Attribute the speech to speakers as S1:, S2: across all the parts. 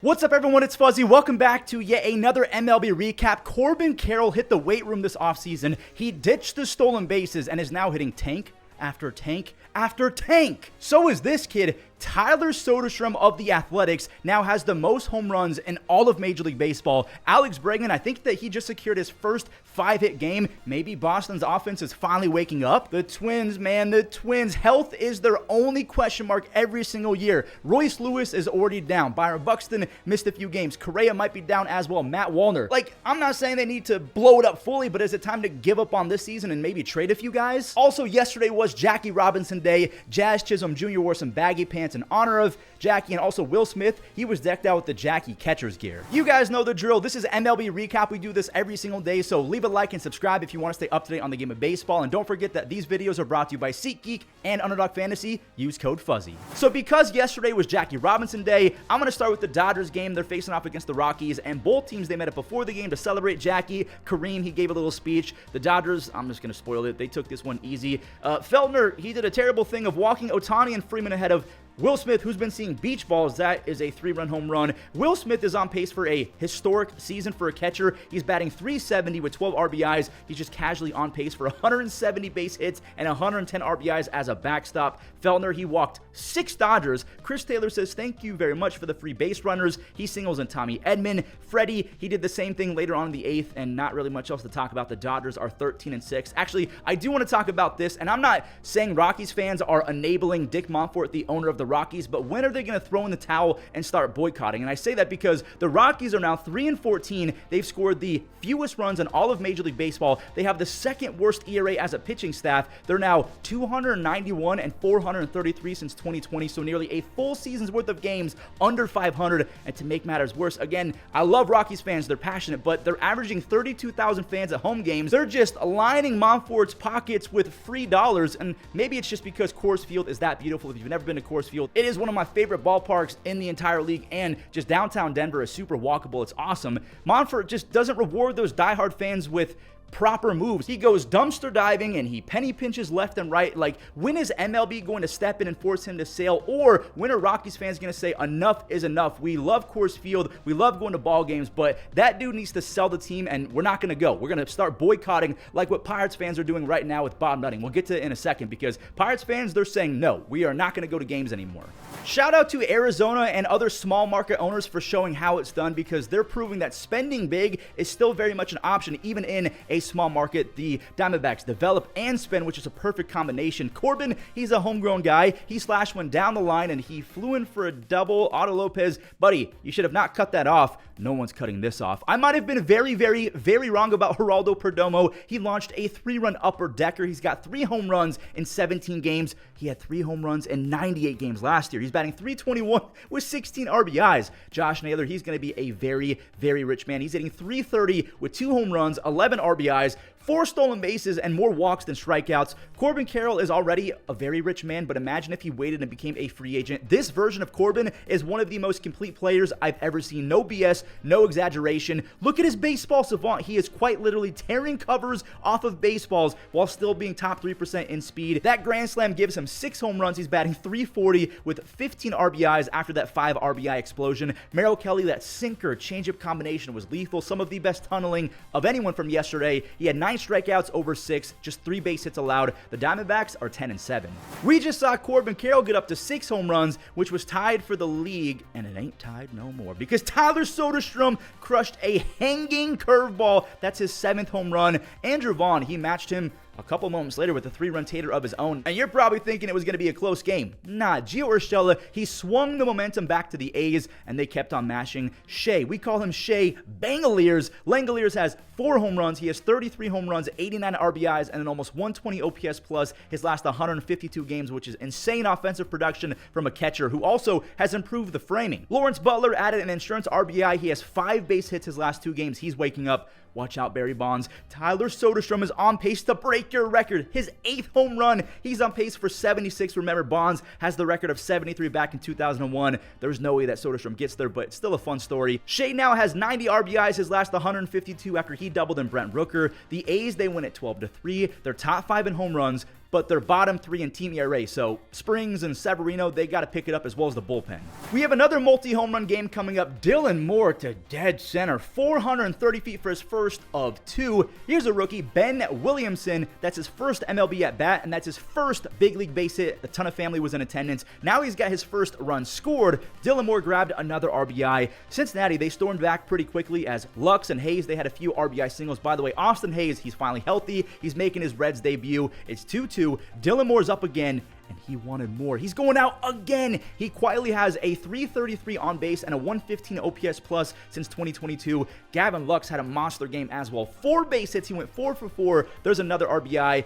S1: What's up, everyone? It's Fuzzy. Welcome back to yet another MLB recap. Corbin Carroll hit the weight room this offseason. He ditched the stolen bases and is now hitting tank after tank after tank. So is this kid. Tyler Soderstrom of the Athletics now has the most home runs in all of Major League Baseball. Alex Bregman, I think that he just secured his first 5-hit game. Maybe Boston's offense is finally waking up. The Twins, man, the Twins. Health is their only question mark every single year. Royce Lewis is already down. Byron Buxton missed a few games. Correa might be down as well. Matt Wallner. Like, I'm not saying they need to blow it up fully, but is it time to give up on this season and maybe trade a few guys? Also, yesterday was Jackie Robinson Day. Jazz Chisholm Jr. wore some baggy pants in honor of Jackie, and also Will Smith, he was decked out with the Jackie catcher's gear. You guys know the drill. This is MLB Recap. We do this every single day, so leave a like and subscribe if you want to stay up to date on the game of baseball, and don't forget that these videos are brought to you by SeatGeek and Underdog Fantasy. Use code Fuzzy. So because yesterday was Jackie Robinson Day, I'm going to start with the Dodgers game. They're facing off against the Rockies, and both teams, they met up before the game to celebrate Jackie. Kareem, he gave a little speech. The Dodgers, I'm just going to spoil it, they took this one easy. Feltner, he did a terrible thing of walking Ohtani and Freeman ahead of Will Smith, who's been seeing beach balls. That is a 3-run home run. Will Smith is on pace for a historic season for a catcher. He's batting .370 with 12 RBIs. He's just casually on pace for 170 base hits and 110 RBIs as a backstop. Feltner, he walked 6 Dodgers. Chris Taylor says, thank you very much for the free base runners. He singles in Tommy Edman. Freddie, he did the same thing later on in the 8th, and not really much else to talk about. The Dodgers are 13-6. Actually, I do want to talk about this, and I'm not saying Rockies fans are enabling Dick Monfort, the owner of the Rockies, but when are they going to throw in the towel and start boycotting? And I say that because the Rockies are now 3-14. They've scored the fewest runs in all of Major League Baseball. They have the second worst ERA as a pitching staff. They're now 291 and 433 since 2020, so nearly a full season's worth of games under 500. And to make matters worse, again, I love Rockies fans. They're passionate, but they're averaging 32,000 fans at home games. They're just lining Monfort's pockets with free dollars, and maybe it's just because Coors Field is that beautiful. If you've never been to Coors Field, it is one of my favorite ballparks in the entire league, and just downtown Denver is super walkable. It's awesome. Monfort just doesn't reward those diehard fans with proper moves. He goes dumpster diving and he penny pinches left and right. Like, when is MLB going to step in and force him to sail? Or when are Rockies fans going to say enough is enough? We love Coors Field. We love going to ball games, but that dude needs to sell the team, and we're not going to go. We're going to start boycotting like what Pirates fans are doing right now with Bob Nutting. We'll get to it in a second, because Pirates fans, they're saying no, we are not going to go to games anymore. Shout out to Arizona and other small market owners for showing how it's done, because they're proving that spending big is still very much an option, even in a small market. The Diamondbacks develop and spend, which is a perfect combination. Corbin, he's a homegrown guy. He slashed one down the line and he flew in for a double. Otto Lopez, buddy, you should have not cut that off. No one's cutting this off. I might have been very, very, very wrong about Geraldo Perdomo. He launched a 3-run upper decker. He's got 3 home runs in 17 games. He had 3 home runs in 98 games last year. He's batting .321 with 16 RBIs. Josh Naylor, he's going to be a very, very rich man. He's hitting .330 with 2 home runs, 11 RBIs, 4 stolen bases, and more walks than strikeouts. Corbin Carroll is already a very rich man, but imagine if he waited and became a free agent. This version of Corbin is one of the most complete players I've ever seen. No BS, no exaggeration. Look at his baseball savant. He is quite literally tearing covers off of baseballs while still being top 3% in speed. That grand slam gives him 6 home runs. He's batting .340 with 15 RBIs after that 5 RBI explosion. Merrill Kelly, that sinker changeup combination was lethal. Some of the best tunneling of anyone from yesterday. He had 9 strikeouts over 6, just 3 base hits allowed. The Diamondbacks are 10-7. We just saw Corbin Carroll get up to 6 home runs, which was tied for the league, and it ain't tied no more, because Tyler Soderstrom crushed a hanging curveball. That's his 7th home run. Andrew Vaughn, he matched him a couple moments later with a 3-run tater of his own. And you're probably thinking it was going to be a close game. Nah, Gio Urshela, he swung the momentum back to the A's, and they kept on mashing Shea. We call him Shea Bangaliers. Langoliers has 4 home runs. He has 33 home runs, 89 RBIs, and an almost 120 OPS plus his last 152 games, which is insane offensive production from a catcher who also has improved the framing. Lawrence Butler added an insurance RBI. He has 5 base hits his last 2 games. He's waking up. Watch out, Barry Bonds. Tyler Soderstrom is on pace to break your record. His 8th home run. He's on pace for 76. Remember, Bonds has the record of 73 back in 2001. There's no way that Soderstrom gets there, but it's still a fun story. Shea now has 90 RBIs his last 152 after he doubled in Brent Rooker. The A's, they win at 12-3. They're top 5 in home runs. but they're bottom 3 in team ERA. So Springs and Severino, they got to pick it up as well as the bullpen. We have another multi-home run game coming up. Dylan Moore to dead center, 430 feet for his first of 2. Here's a rookie, Ben Williamson. That's his first MLB at bat, and that's his first big league base hit. A ton of family was in attendance. Now he's got his first run scored. Dylan Moore grabbed another RBI. Cincinnati, they stormed back pretty quickly as Lux and Hayes, they had a few RBI singles. By the way, Austin Hayes, he's finally healthy. He's making his Reds debut. It's 2-2. Dylan Moore's up again, and he wanted more. He's going out again. He quietly has a 333 on base and a 115 OPS plus since 2022. Gavin Lux had a monster game as well. 4 base hits. He went 4 for 4. There's another RBI.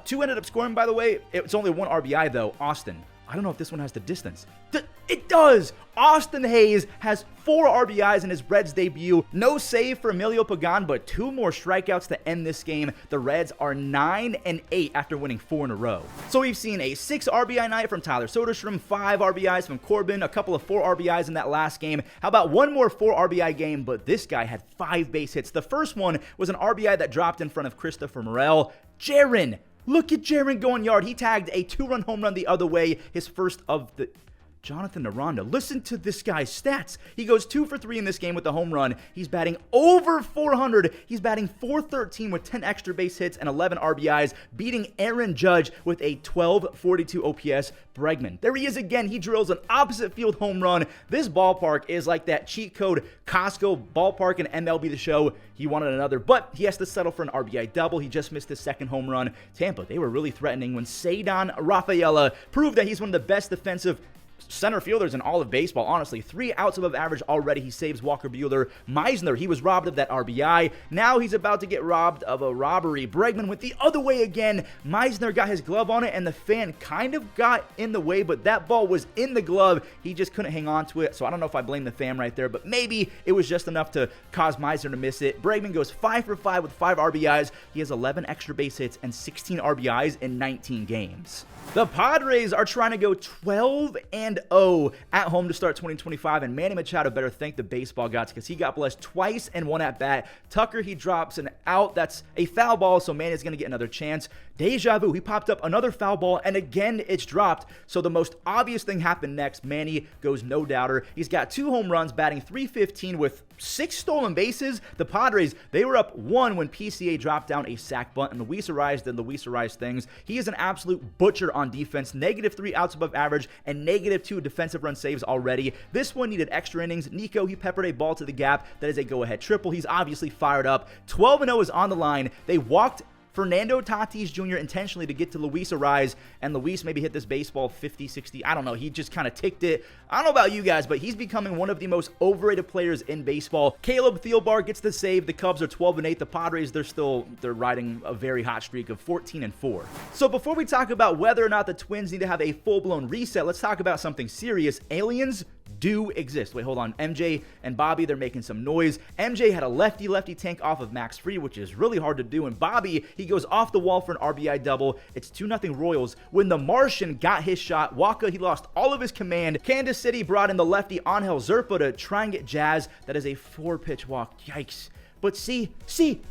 S1: 2 ended up scoring, by the way. It's only 1 RBI, though. Austin. I don't know if this one has the distance. It does! Austin Hayes has 4 RBIs in his Reds debut. No save for Emilio Pagan, but 2 more strikeouts to end this game. The Reds are 9-8 after winning 4 in a row. So we've seen a 6 RBI night from Tyler Soderstrom, 5 RBIs from Corbin, a couple of 4 RBIs in that last game. How about one more 4 RBI game, but this guy had 5 base hits. The first one was an RBI that dropped in front of Christopher Morel. Jaron! Look at Jaron going yard. He tagged a 2-run home run the other way, his first of the... Jonathan Aranda. Listen to this guy's stats. He goes 2 for 3 in this game with the home run. He's batting over 400. He's batting .413 with 10 extra base hits and 11 RBIs, beating Aaron Judge with a 1242 OPS. Bregman. There he is again. He drills an opposite field home run. This ballpark is like that cheat code Costco ballpark in MLB The Show. He wanted another, but he has to settle for an RBI double. He just missed his second home run. Tampa, they were really threatening when Ceddanne Rafaela proved that he's one of the best defensive center fielders in all of baseball. Honestly, 3 outs above average already. He saves Walker Buehler. Meisner, he was robbed of that RBI. Now he's about to get robbed of a robbery. Bregman went the other way again. Meisner got his glove on it, and the fan kind of got in the way, but that ball was in the glove. He just couldn't hang on to it, so I don't know if I blame the fan right there, but maybe it was just enough to cause Meisner to miss it. Bregman goes 5 for 5 with 5 RBIs. He has 11 extra base hits and 16 RBIs in 19 games. The Padres are trying to go 12-0 at home to start 2025, and Manny Machado better thank the baseball gods because he got blessed twice and 1 at bat. Tucker, he drops an out. That's a foul ball, so Manny's going to get another chance. Deja vu, he popped up another foul ball, and again, it's dropped. So the most obvious thing happened next. Manny goes no doubter. He's got 2 home runs, batting .315 with 6 stolen bases. The Padres, they were up 1 when PCA dropped down a sac bunt, and Luis Arraez did Luis Arraez things. He is an absolute butcher on defense. -3 outs above average and -2 defensive run saves already. This one needed extra innings. Nico, he peppered a ball to the gap. That is a go-ahead triple. He's obviously fired up. 12-0 is on the line. They walked Fernando Tatis Jr. intentionally to get to Luis Arraez, and Luis maybe hit this baseball 50, 60. I don't know. He just kind of ticked it. I don't know about you guys, but he's becoming one of the most overrated players in baseball. Caleb Thielbar gets the save. The Cubs are 12-8. The Padres, they're riding a very hot streak of 14-4. So before we talk about whether or not the Twins need to have a full-blown reset, let's talk about something serious. Aliens do exist. Wait, hold on. MJ and Bobby, they're making some noise. MJ had a lefty tank off of Max Fried, which is really hard to do. And Bobby, he goes off the wall for an RBI double. It's 2-0 Royals. When the Martian got his shot, Waka, he lost all of his command. Kansas City brought in the lefty Angel Zerpa to try and get Jazz. That is a 4-pitch walk. Yikes. But see,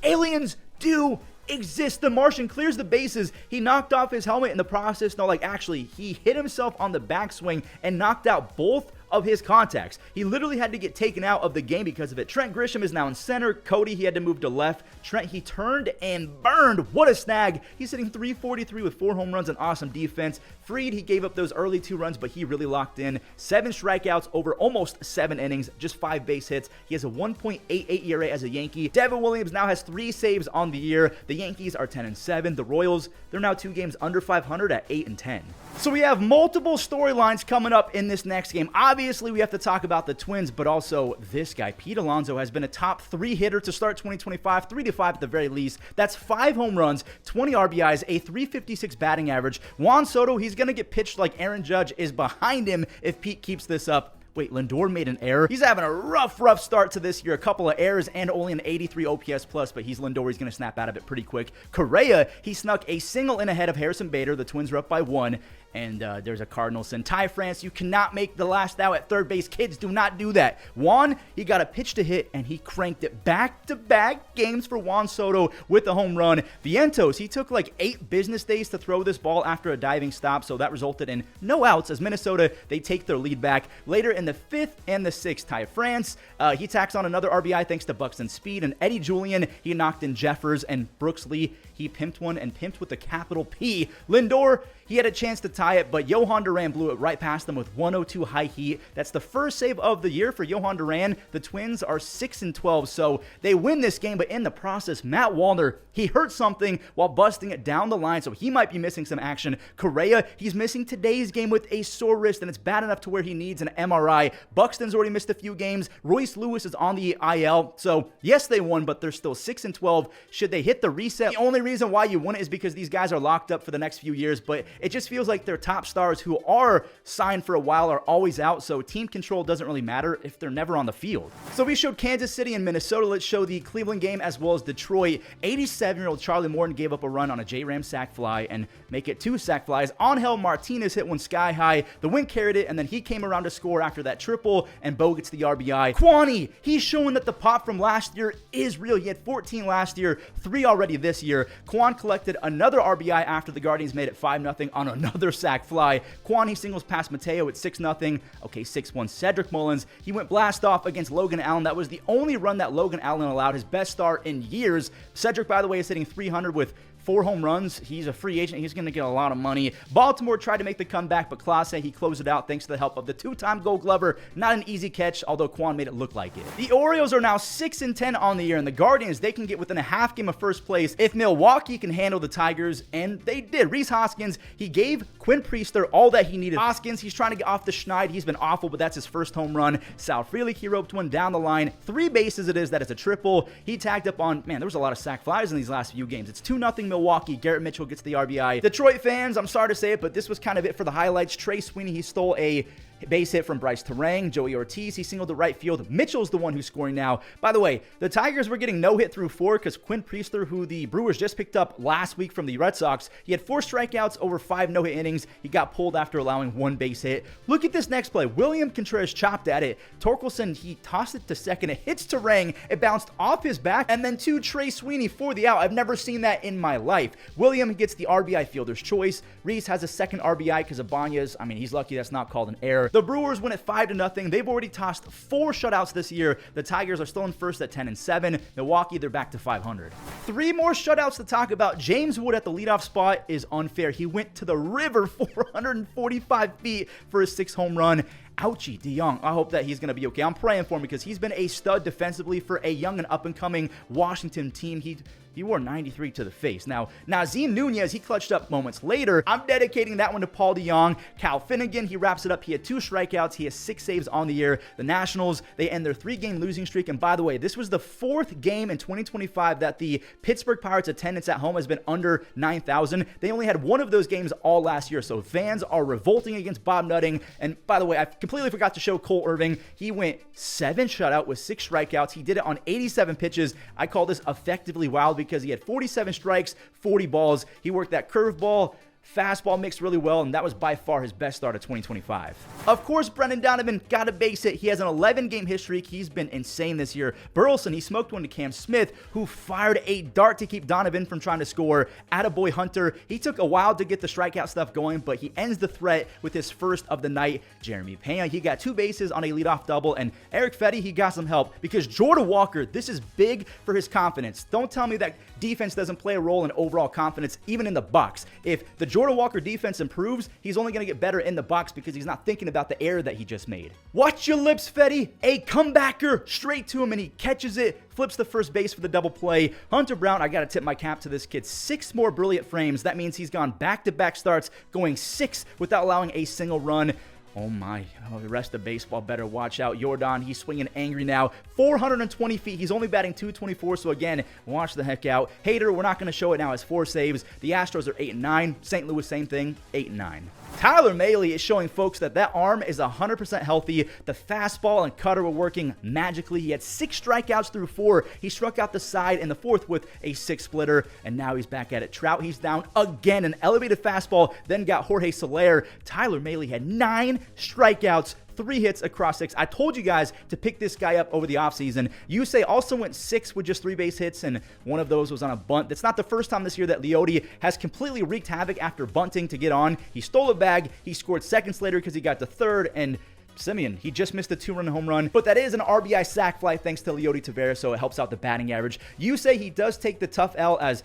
S1: aliens do exist. The Martian clears the bases. He knocked off his helmet in the process. No, actually, he hit himself on the backswing and knocked out both of his contacts. He literally had to get taken out of the game because of it. Trent Grisham is now in center. Cody, he had to move to left. Trent, he turned and burned. What a snag. He's hitting .343 with 4 home runs and awesome defense. Fried, he gave up those early 2 runs, but he really locked in. 7 strikeouts over almost 7 innings, just 5 base hits. He has a 1.88 ERA as a Yankee. Devin Williams now has 3 saves on the year. The Yankees are 10-7. The Royals, they're now 2 games under 500 at 8-10. So we have multiple storylines coming up in this next game. Obviously, we have to talk about the Twins, but also this guy. Pete Alonso has been a top 3 hitter to start 2025, 3-5 at the very least. That's 5 home runs, 20 RBIs, a .356 batting average. Juan Soto, he's going to get pitched like Aaron Judge is behind him if Pete keeps this up. Wait, Lindor made an error? He's having a rough start to this year. A couple of errors and only an 83 OPS plus, but he's Lindor. He's going to snap out of it pretty quick. Correa, he snuck a single in ahead of Harrison Bader. The Twins are up by 1. And there's a Cardinals sin. Ty France, you cannot make the last out at third base. Kids, do not do that. Juan, he got a pitch to hit, and he cranked it back-to-back games for Juan Soto with a home run. Vientos, he took like 8 business days to throw this ball after a diving stop, so that resulted in no outs as Minnesota, they take their lead back. Later in the 5th and the 6th, Ty France, he tacks on another RBI thanks to Buxton's speed, and Eddie Julian, he knocked in Jeffers, and Brooks Lee, he pimped one, and pimped with a capital P. Lindor, he had a chance to tie it, but Johan Duran blew it right past them with 102 high heat. That's the first save of the year for Johan Duran. The Twins are 6-12, so they win this game, but in the process, Matt Wallner, he hurt something while busting it down the line, so he might be missing some action. Correa, he's missing today's game with a sore wrist, and it's bad enough to where he needs an MRI. Buxton's already missed a few games. Royce Lewis is on the IL, so yes, they won, but they're still 6-12. Should they hit the reset? The only reason why you won it is because these guys are locked up for the next few years, but it just feels like their top stars who are signed for a while are always out, so team control doesn't really matter if they're never on the field. So we showed Kansas City and Minnesota. Let's show the Cleveland game as well as Detroit. 87-year-old Charlie Morton gave up a run on a J-Ram sac fly and make it 2 sac flies. Angel Martinez hit one sky high. The wind carried it, and then he came around to score after that triple, and Bo gets the RBI. Kwani, he's showing that the pop from last year is real. He had 14 last year, 3 already this year. Kwan collected another RBI after the Guardians made it 5-0 on another sac fly. Kwan, he singles past Mateo at 6-0. Okay, 6-1. Cedric Mullins, he went blast off against Logan Allen. That was the only run that Logan Allen allowed, his best start in years. Cedric, by the way, is hitting 300 with 4 home runs. He's a free agent. He's going to get a lot of money. Baltimore tried to make the comeback, but Clase, he closed it out thanks to the help of the 2-time Gold Glover. Not an easy catch, although Kwan made it look like it. The Orioles are now 6-10 on the year, and the Guardians, they can get within a half game of first place if Milwaukee can handle the Tigers, and they did. Rhys Hoskins, he gave Quinn Priester all that he needed. Hoskins, he's trying to get off the schneid. He's been awful, but that's his first home run. Sal Frelick, he roped one down the line. 3 bases it is. That is a triple. He tagged up on, man, there was a lot of sac flies in these last few games. It's 2-0 Milwaukee. Garrett Mitchell gets the RBI. Detroit fans, I'm sorry to say it, but this was kind of it for the highlights. Trey Sweeney, he stole a base hit from Bryce Terang. Joey Ortiz, he singled to right field. Mitchell's the one who's scoring now. By the way, the Tigers were getting no hit through 4 because Quinn Priester, who the Brewers just picked up last week from the Red Sox, he had 4 strikeouts over 5 no-hit innings. He got pulled after allowing 1 base hit. Look at this next play. William Contreras chopped at it. Torkelson, he tossed it to second. It hits Terang. It bounced off his back, and then to Trey Sweeney for the out. I've never seen that in my life. William gets the RBI fielder's choice. Reese has a second RBI because of Banya's. I mean, he's lucky that's not called an error. The Brewers win at 5-0. They've already tossed 4 shutouts this year. The Tigers are still in first at 10-7. Milwaukee, they're back to 500. 3 more shutouts to talk about. James Wood at the leadoff spot is unfair. He went to the river 445 feet for his 6th home run. Ouchie, DeYoung. I hope that he's going to be okay. I'm praying for him because he's been a stud defensively for a young and up-and-coming Washington team. He wore 93 to the face. Now, Nazim Nunez, he clutched up moments later. I'm dedicating that one to Paul DeYoung. Cal Finnegan, he wraps it up. He had 2 strikeouts. He has 6 saves on the year. The Nationals, they end their 3-game losing streak. And by the way, this was the 4th game in 2025 that the Pittsburgh Pirates attendance at home has been under 9,000. They only had 1 of those games all last year. So fans are revolting against Bob Nutting. And by the way, I completely forgot to show Cole Irving. He went 7 shutout with 6 strikeouts. He did it on 87 pitches. I call this effectively wild because he had 47 strikes, 40 balls. He worked that curveball, fastball mixed really well, and that was by far his best start of 2025. Of course, Brendan Donovan got a base hit. He has an 11-game hit streak. He's been insane this year. Burleson, he smoked one to Cam Smith, who fired a dart to keep Donovan from trying to score. Attaboy Hunter, he took a while to get the strikeout stuff going, but he ends the threat with his first of the night. Jeremy Pena, he got 2 bases on a leadoff double, and Eric Fetty, he got some help because Jordan Walker, this is big for his confidence. Don't tell me that defense doesn't play a role in overall confidence, even in the box. If the Jordan Walker defense improves, he's only going to get better in the box because he's not thinking about the error that he just made. Watch your lips, Fetty. A comebacker straight to him, and he catches it, flips the first base for the double play. Hunter Brown, I got to tip my cap to this kid. 6 more brilliant frames. That means he's gone back-to-back starts, going 6 without allowing a single run. Oh my, the rest of baseball better watch out. Jordan, he's swinging angry now. 420 feet. He's only batting .224, so again, watch the heck out. Hader, we're not going to show it now, has 4 saves. The Astros are 8-9. St. Louis, same thing, 8-9. Tyler Mahle is showing folks that arm is 100% healthy. The fastball and cutter were working magically. He had 6 strikeouts through 4. He struck out the side in the 4th with a 6-splitter, and now he's back at it. Trout, he's down again. An elevated fastball, then got Jorge Soler. Tyler Mahle had 9 strikeouts, 3 hits across 6. I told you guys to pick this guy up over the offseason. Yusei also went 6 with just 3 base hits, and one of those was on a bunt. That's not the first time this year that Leody has completely wreaked havoc after bunting to get on. He stole a bag. He scored seconds later because he got to 3rd, and Simeon, he just missed a 2-run home run, but that is an RBI sac fly thanks to Leody Taveras, so it helps out the batting average. Yusei, he does take the tough L as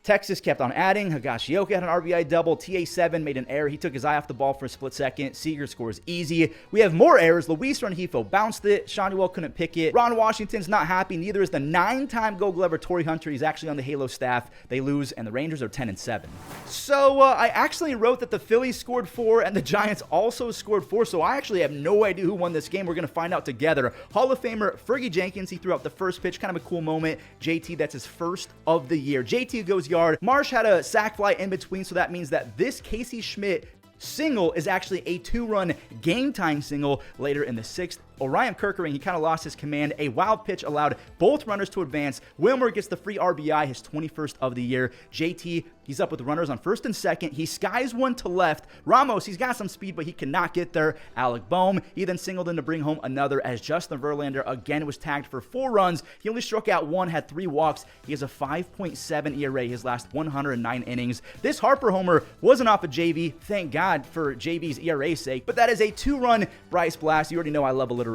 S1: Texas kept on adding. Higashioka had an RBI double. TA7 made an error. He took his eye off the ball for a split second. Seager scores easy. We have more errors. Luis Rengifo bounced it. Shawniwell couldn't pick it. Ron Washington's not happy. Neither is the 9-time Gold Glover Torrey Hunter. He's actually on the Halo staff. They lose, and the Rangers are 10-7. So I actually wrote that the Phillies scored 4 and the Giants also scored 4. So I actually have no idea who won this game. We're going to find out together. Hall of Famer Fergie Jenkins, he threw out the first pitch. Kind of a cool moment. JT, that's his first of the year. JT goes yard. Marsh had a sac fly in between, so that means that this Casey Schmidt single is actually a 2-run game-time single later in the 6th. Orion Kerkering, he kind of lost his command. A wild pitch allowed both runners to advance. Wilmer gets the free RBI, his 21st of the year. JT, he's up with runners on 1st and 2nd. He skies one to left. Ramos, he's got some speed, but he cannot get there. Alec Boehm, he then singled in to bring home another as Justin Verlander again was tagged for 4 runs. He only struck out 1, had 3 walks. He has a 5.7 ERA his last 109 innings. This Harper homer wasn't off of JV. Thank God for JV's ERA's sake, but that is a 2-run Bryce Blast. You already know I love alliteration.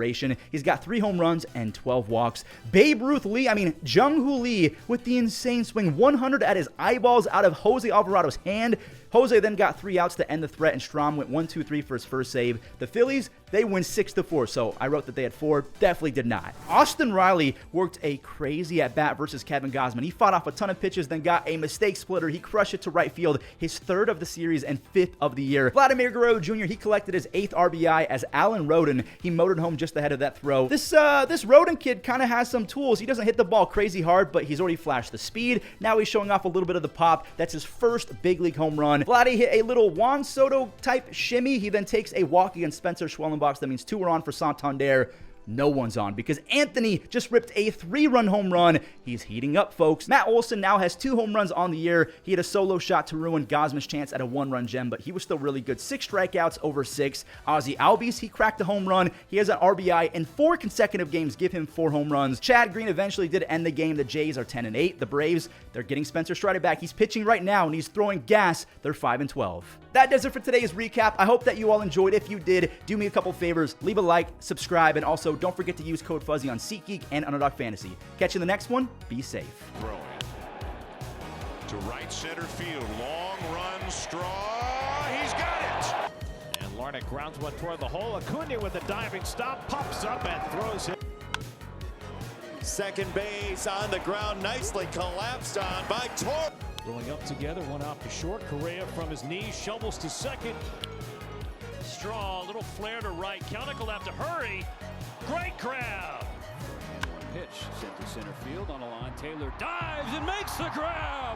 S1: He's got 3 home runs and 12 walks. Babe Ruth Lee, Jung-Hoo Lee with the insane swing, 100 at his eyeballs out of Jose Alvarado's hand. Jose then got 3 outs to end the threat, and Strom went 1-2-3 for his first save. The Phillies, they win 6-4, so I wrote that they had 4. Definitely did not. Austin Riley worked a crazy at-bat versus Kevin Gausman. He fought off a ton of pitches, then got a mistake splitter. He crushed it to right field, his 3rd of the series and 5th of the year. Vladimir Guerrero Jr., he collected his 8th RBI as Alan Roden, he motored home just ahead of that throw. This Roden kid kind of has some tools. He doesn't hit the ball crazy hard, but he's already flashed the speed. Now he's showing off a little bit of the pop. That's his first big league home run. Vladdy hit a little Juan Soto type shimmy. He then takes a walk against Spencer Schwellenbach. That means 2 are on for Santander. No one's on because Anthony just ripped a 3-run home run. He's heating up, folks. Matt Olson now has 2 home runs on the year. He had a solo shot to ruin Gausman's chance at a 1-run gem, but he was still really good. 6 strikeouts over 6. Ozzie Albies, he cracked a home run. He has an RBI in 4 consecutive games. Give him 4 home runs. Chad Green eventually did end the game. The Jays are 10-8. The Braves, they're getting Spencer Strider back. He's pitching right now, and he's throwing gas. They're 5-12. That does it for today's recap. I hope that you all enjoyed. If you did, do me a couple favors. Leave a like, subscribe, and also don't forget to use code Fuzzy on SeatGeek and Underdog Fantasy. Catch you in the next one. Be safe.
S2: Throw it to right center field. Long run, Straw. He's got it.
S3: And Larnach grounds one toward the hole. Acuna with a diving stop, pops up and throws it.
S4: Second base on the ground, nicely collapsed on by Tor.
S3: Rolling up together, one out to short. Correa from his knees, shovels to second. Straw, little flare to right. Count will have to hurry. Great grab. Pitch sent to center field on a line. Taylor dives and makes the grab.